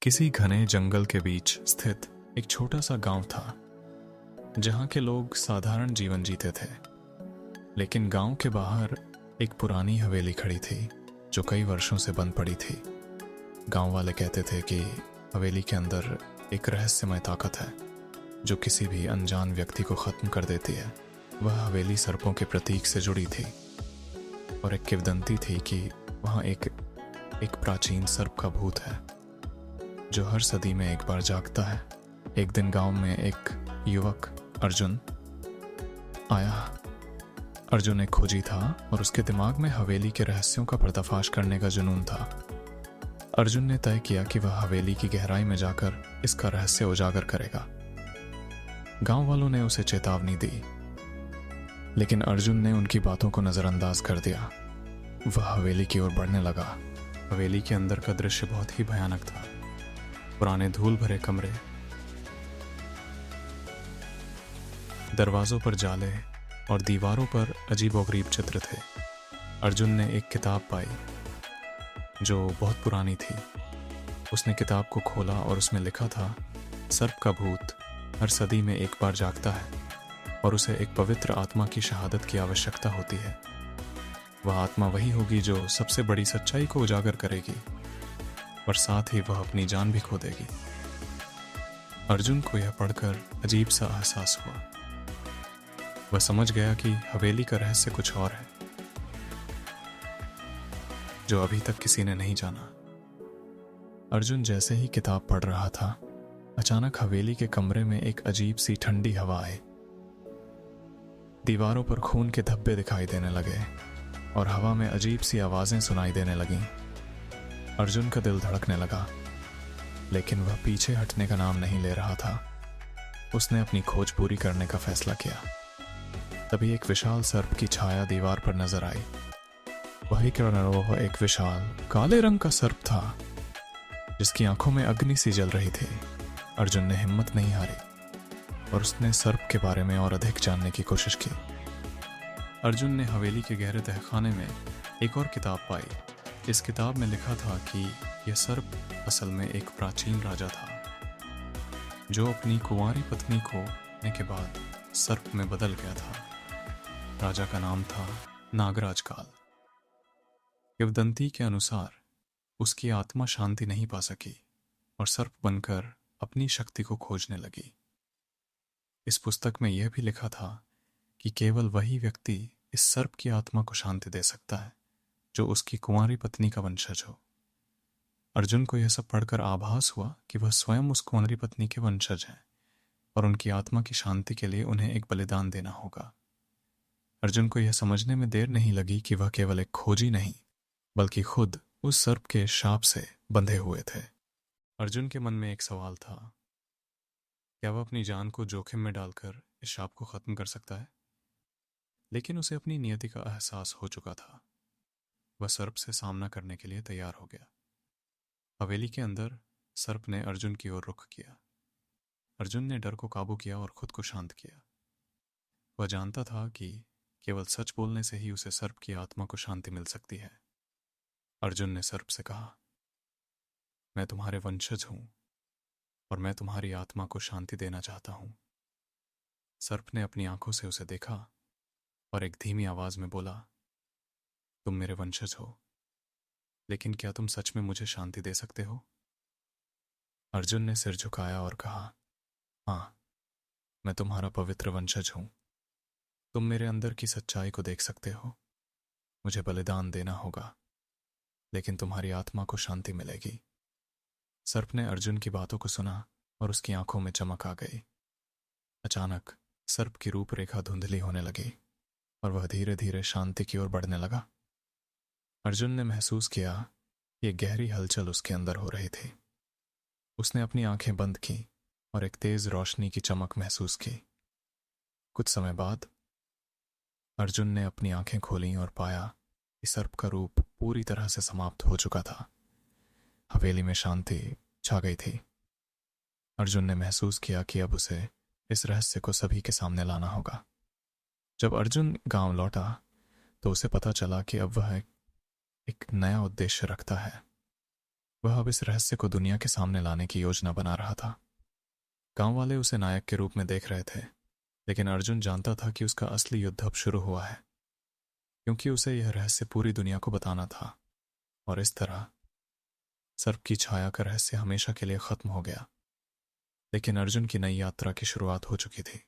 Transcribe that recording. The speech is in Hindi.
किसी घने जंगल के बीच स्थित एक छोटा सा गांव था जहां के लोग साधारण जीवन जीते थे। लेकिन गांव के बाहर एक पुरानी हवेली खड़ी थी जो कई वर्षों से बंद पड़ी थी। गांव वाले कहते थे कि हवेली के अंदर एक रहस्यमय ताकत है जो किसी भी अनजान व्यक्ति को खत्म कर देती है। वह हवेली सर्पों के प्रतीक से जुड़ी थी और एक किंवदंती थी कि वहां एक प्राचीन सर्प का भूत है जो हर सदी में एक बार जागता है। एक दिन गांव में एक युवक अर्जुन आया। अर्जुन एक खोजी था और उसके दिमाग में हवेली के रहस्यों का पर्दाफाश करने का जुनून था। अर्जुन ने तय किया कि वह हवेली की गहराई में जाकर इसका रहस्य उजागर करेगा। गांव वालों ने उसे चेतावनी दी, लेकिन अर्जुन ने उनकी बातों को नजरअंदाज कर दिया। वह हवेली की ओर बढ़ने लगा। हवेली के अंदर का दृश्य बहुत ही भयानक था। पुराने धूल भरे कमरे, दरवाजों पर जाले और दीवारों पर अजीबोगरीब चित्र थे। अर्जुन ने एक किताब पाई जो बहुत पुरानी थी। उसने किताब को खोला और उसमें लिखा था, सर्प का भूत हर सदी में एक बार जागता है और उसे एक पवित्र आत्मा की शहादत की आवश्यकता होती है। वह आत्मा वही होगी जो सबसे बड़ी सच्चाई को उजागर करेगी और साथ ही वह अपनी जान भी खो देगी। अर्जुन को यह पढ़कर अजीब सा एहसास हुआ। वह समझ गया कि हवेली का रहस्य कुछ और है जो अभी तक किसी ने नहीं जाना। अर्जुन जैसे ही किताब पढ़ रहा था, अचानक हवेली के कमरे में एक अजीब सी ठंडी हवा आई। दीवारों पर खून के धब्बे दिखाई देने लगे और हवा में अजीब सी आवाजें सुनाई देने लगीं। अर्जुन का दिल धड़कने लगा, लेकिन वह पीछे हटने का नाम नहीं ले रहा था। उसने अपनी खोज पूरी करने का फैसला किया। तभी एक विशाल सर्प की छाया दीवार पर नजर आई। वही वह एक विशाल काले रंग का सर्प था जिसकी आंखों में अग्नि सी जल रही थी। अर्जुन ने हिम्मत नहीं हारी और उसने सर्प के बारे में और अधिक जानने की कोशिश की। अर्जुन ने हवेली के गहरे तहखाने में एक और किताब पाई। इस किताब में लिखा था कि यह सर्प असल में एक प्राचीन राजा था जो अपनी कुंवारी पत्नी को खोने के बाद सर्प में बदल गया था। राजा का नाम था नागराज काल। किंवदंती के अनुसार उसकी आत्मा शांति नहीं पा सकी और सर्प बनकर अपनी शक्ति को खोजने लगी। इस पुस्तक में यह भी लिखा था कि केवल वही व्यक्ति इस सर्प की आत्मा को शांति दे सकता है जो उसकी कुंवारी पत्नी का वंशज हो। अर्जुन को यह सब पढ़कर आभास हुआ कि वह स्वयं उस कुंवारी पत्नी के वंशज हैं और उनकी आत्मा की शांति के लिए उन्हें एक बलिदान देना होगा। अर्जुन को यह समझने में देर नहीं लगी कि वह केवल एक खोजी नहीं बल्कि खुद उस सर्प के शाप से बंधे हुए थे। अर्जुन के मन में एक सवाल था, क्या वह अपनी जान को जोखिम में डालकर इस शाप को खत्म कर सकता है? लेकिन उसे अपनी नियति का एहसास हो चुका था। वह सर्प से सामना करने के लिए तैयार हो गया। हवेली के अंदर सर्प ने अर्जुन की ओर रुख किया। अर्जुन ने डर को काबू किया और खुद को शांत किया। वह जानता था कि केवल सच बोलने से ही उसे सर्प की आत्मा को शांति मिल सकती है। अर्जुन ने सर्प से कहा, मैं तुम्हारे वंशज हूं और मैं तुम्हारी आत्मा को शांति देना चाहता हूं। सर्प ने अपनी आंखों से उसे देखा और एक धीमी आवाज में बोला, तुम मेरे वंशज हो, लेकिन क्या तुम सच में मुझे शांति दे सकते हो? अर्जुन ने सिर झुकाया और कहा, हाँ, मैं तुम्हारा पवित्र वंशज हूं। तुम मेरे अंदर की सच्चाई को देख सकते हो। मुझे बलिदान देना होगा, लेकिन तुम्हारी आत्मा को शांति मिलेगी। सर्प ने अर्जुन की बातों को सुना और उसकी आंखों में चमक आ गई। अचानक सर्प की रूपरेखा धुंधली होने लगी और वह धीरे धीरे शांति की ओर बढ़ने लगा। अर्जुन ने महसूस किया कि एक गहरी हलचल उसके अंदर हो रही थी। उसने अपनी आंखें बंद की और एक तेज रोशनी की चमक महसूस की। कुछ समय बाद अर्जुन ने अपनी आंखें खोलीं और पाया कि सर्प का रूप पूरी तरह से समाप्त हो चुका था। हवेली में शांति छा गई थी। अर्जुन ने महसूस किया कि अब उसे इस रहस्य को सभी के सामने लाना होगा। जब अर्जुन गांव लौटा तो उसे पता चला कि अब वह एक नया उद्देश्य रखता है। वह अब इस रहस्य को दुनिया के सामने लाने की योजना बना रहा था। गांव वाले उसे नायक के रूप में देख रहे थे, लेकिन अर्जुन जानता था कि उसका असली युद्ध अब शुरू हुआ है, क्योंकि उसे यह रहस्य पूरी दुनिया को बताना था। और इस तरह सर्प की छाया का रहस्य हमेशा के लिए खत्म हो गया। लेकिन अर्जुन की नई यात्रा की शुरुआत हो चुकी थी।